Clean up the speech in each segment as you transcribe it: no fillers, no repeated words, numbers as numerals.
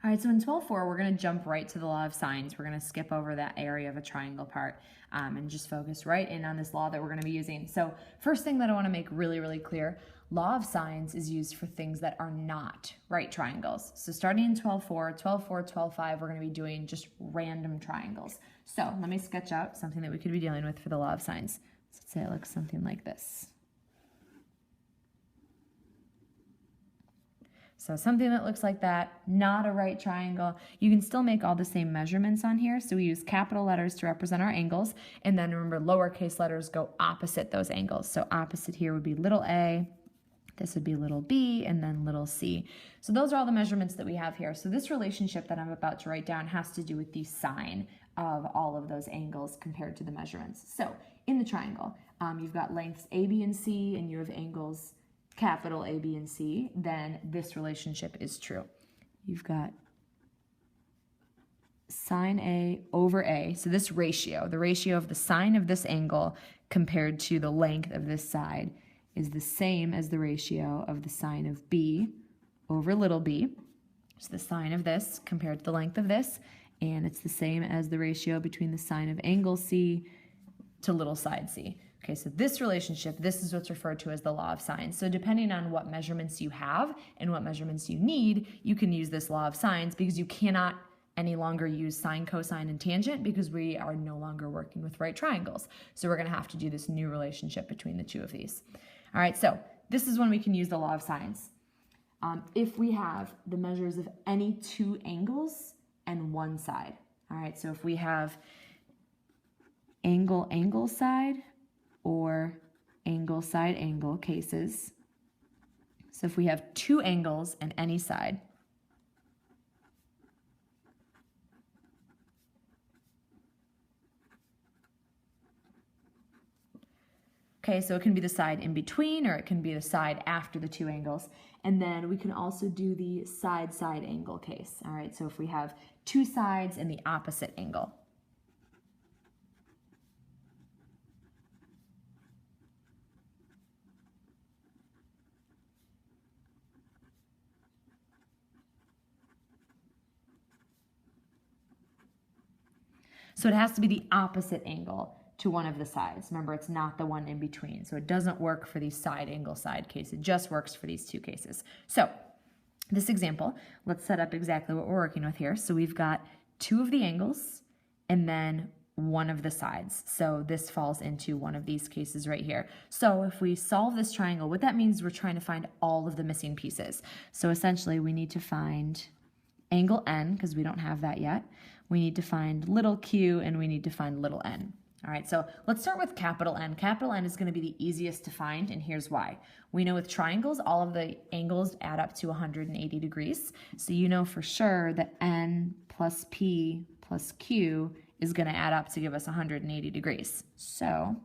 All right, so in 12.4, we're going to jump right to the law of sines. We're going to skip over that area of a triangle part and just focus right in on this law that we're going to be using. So first thing that I want to make really, really clear, law of sines is used for things that are not right triangles. So starting in 12.4, 12.4, 12.5, we're going to be doing just random triangles. So let me sketch out something that we could be dealing with for the law of sines. So let's say it looks something like this. So something that looks like that, not a right triangle. You can still make all the same measurements on here. So we use capital letters to represent our angles. And then remember, lowercase letters go opposite those angles. So opposite here would be little a, this would be little b, and then little c. So those are all the measurements that we have here. So this relationship that I'm about to write down has to do with the sine of all of those angles compared to the measurements. So in the triangle, you've got lengths a, b, and c, and you have angles capital A, B, and C, then this relationship is true. You've got sine A over A. So this ratio, the ratio of the sine of this angle compared to the length of this side is the same as the ratio of the sine of B over little b. So the sine of this compared to the length of this, and it's the same as the ratio between the sine of angle C to little side C. Okay, so this relationship, this is what's referred to as the law of sines. So depending on what measurements you have and what measurements you need, you can use this law of sines because you cannot any longer use sine, cosine, and tangent because we are no longer working with right triangles. So we're going to have to do this new relationship between the two of these. All right, so this is when we can use the law of sines. If we have the measures of any two angles and one side. All right, so if we have angle side, or angle side angle cases. So if we have two angles and any side, okay, so it can be the side in between or it can be the side after the two angles. And then we can also do the side angle case. All right, so if we have two sides and the opposite angle. So it has to be the opposite angle to one of the sides. Remember, it's not the one in between. So it doesn't work for these side angle side case. It just works for these two cases. So this example, let's set up exactly what we're working with here. So we've got two of the angles and then one of the sides. So this falls into one of these cases right here. So if we solve this triangle, what that means is we're trying to find all of the missing pieces. So essentially we need to find angle n, because we don't have that yet. We need to find little q, and we need to find little n. All right, so let's start with capital N. Capital N is going to be the easiest to find, and here's why. We know with triangles, all of the angles add up to 180 degrees. So you know for sure that n plus p plus q is going to add up to give us 180 degrees. So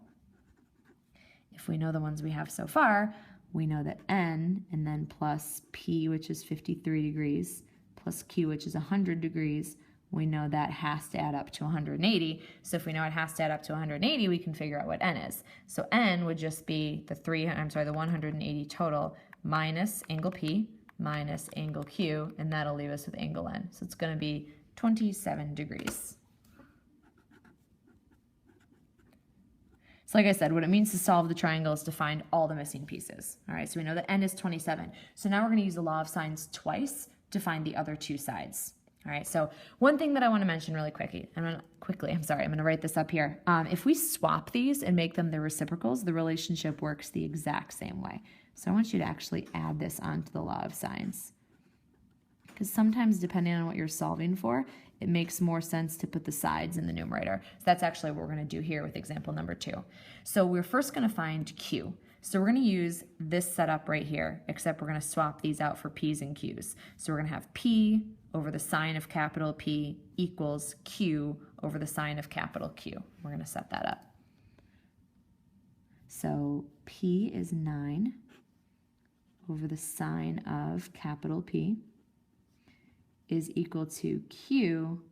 if we know the ones we have so far, we know that n and then plus p, which is 53 degrees, plus q, which is 100 degrees, we know that has to add up to 180. So if we know it has to add up to 180, we can figure out what n is. So n would just be the 180 total minus angle p minus angle q, and that'll leave us with angle n. So it's going to be 27 degrees. So like I said, what it means to solve the triangle is to find all the missing pieces. All right, so we know that n is 27. So now we're going to use the law of sines twice to find the other two sides. All right, so one thing that I want to mention really quickly, I'm going to write this up here. If we swap these and make them their reciprocals, the relationship works the exact same way. So I want you to actually add this onto the law of sines. Because sometimes, depending on what you're solving for, it makes more sense to put the sides in the numerator. So that's actually what we're going to do here with example number 2. So we're first going to find q. So we're going to use this setup right here, except we're going to swap these out for p's and q's. So we're going to have p over the sine of capital P equals q over the sine of capital Q. We're going to set that up. So p is 9 over the sine of capital P is equal to q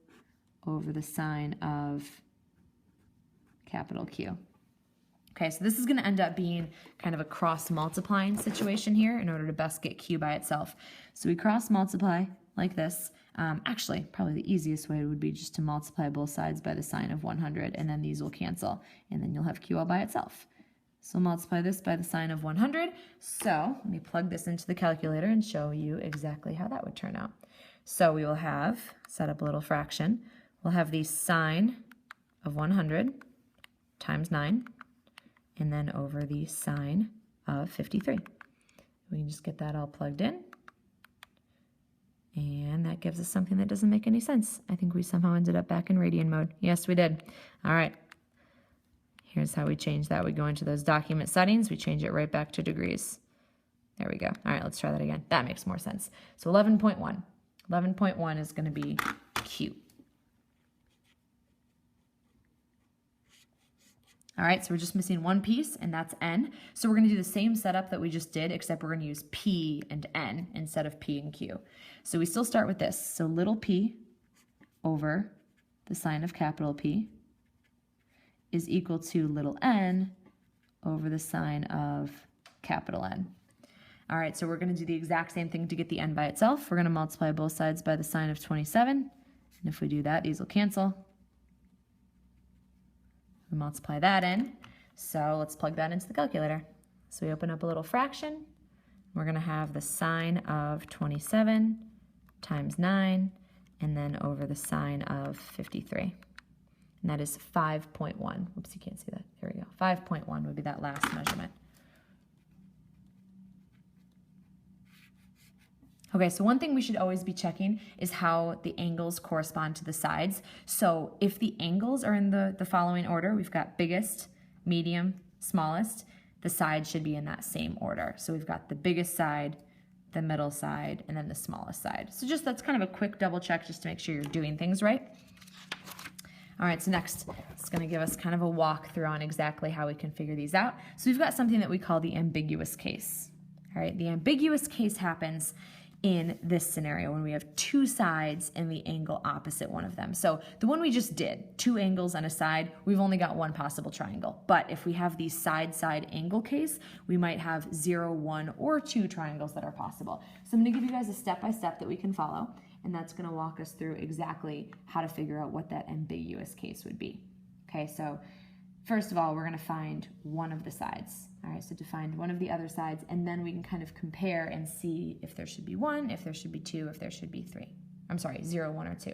over the sine of capital Q. Okay, so this is going to end up being kind of a cross-multiplying situation here in order to best get q by itself. So we cross-multiply like this. Actually, probably the easiest way would be just to multiply both sides by the sine of 100, and then these will cancel, and then you'll have q all by itself. So multiply this by the sine of 100. So let me plug this into the calculator and show you exactly how that would turn out. So we will have, set up a little fraction, we'll have the sine of 100 times 9, and then over the sine of 53. We can just get that all plugged in. And that gives us something that doesn't make any sense. I think we somehow ended up back in radian mode. Yes, we did. All right. Here's how we change that. We go into those document settings. We change it right back to degrees. There we go. All right, let's try that again. That makes more sense. So 11.1. 11.1 is going to be Q. All right, so we're just missing one piece, and that's N. So we're going to do the same setup that we just did, except we're going to use P and N instead of P and Q. So we still start with this. So little p over the sine of capital P is equal to little n over the sine of capital N. All right, so we're going to do the exact same thing to get the n by itself. We're going to multiply both sides by the sine of 27. And if we do that, these will cancel. We multiply that in. So let's plug that into the calculator. So we open up a little fraction. We're going to have the sine of 27 times 9, and then over the sine of 53. And that is 5.1. Oops, you can't see that. There we go. 5.1 would be that last measurement. Okay, so one thing we should always be checking is how the angles correspond to the sides. So if the angles are in the following order, we've got biggest, medium, smallest, the sides should be in that same order. So we've got the biggest side, the middle side, and then the smallest side. So just that's kind of a quick double check just to make sure you're doing things right. All right, so next, it's going to give us kind of a walkthrough on exactly how we can figure these out. So we've got something that we call the ambiguous case. All right, the ambiguous case happens in this scenario when we have two sides and the angle opposite one of them. So the one we just did, two angles on a side, we've only got one possible triangle. But if we have the side-side angle case, we might have 0, 1, or 2 triangles that are possible. So I'm going to give you guys a step-by-step that we can follow, and that's going to walk us through exactly how to figure out what that ambiguous case would be. Okay, so first of all, we're going to find one of the sides. All right, so to find one of the other sides, and then we can kind of compare and see if there should be 1, if there should be 2, if there should be 3. I'm sorry, 0, 1, or 2.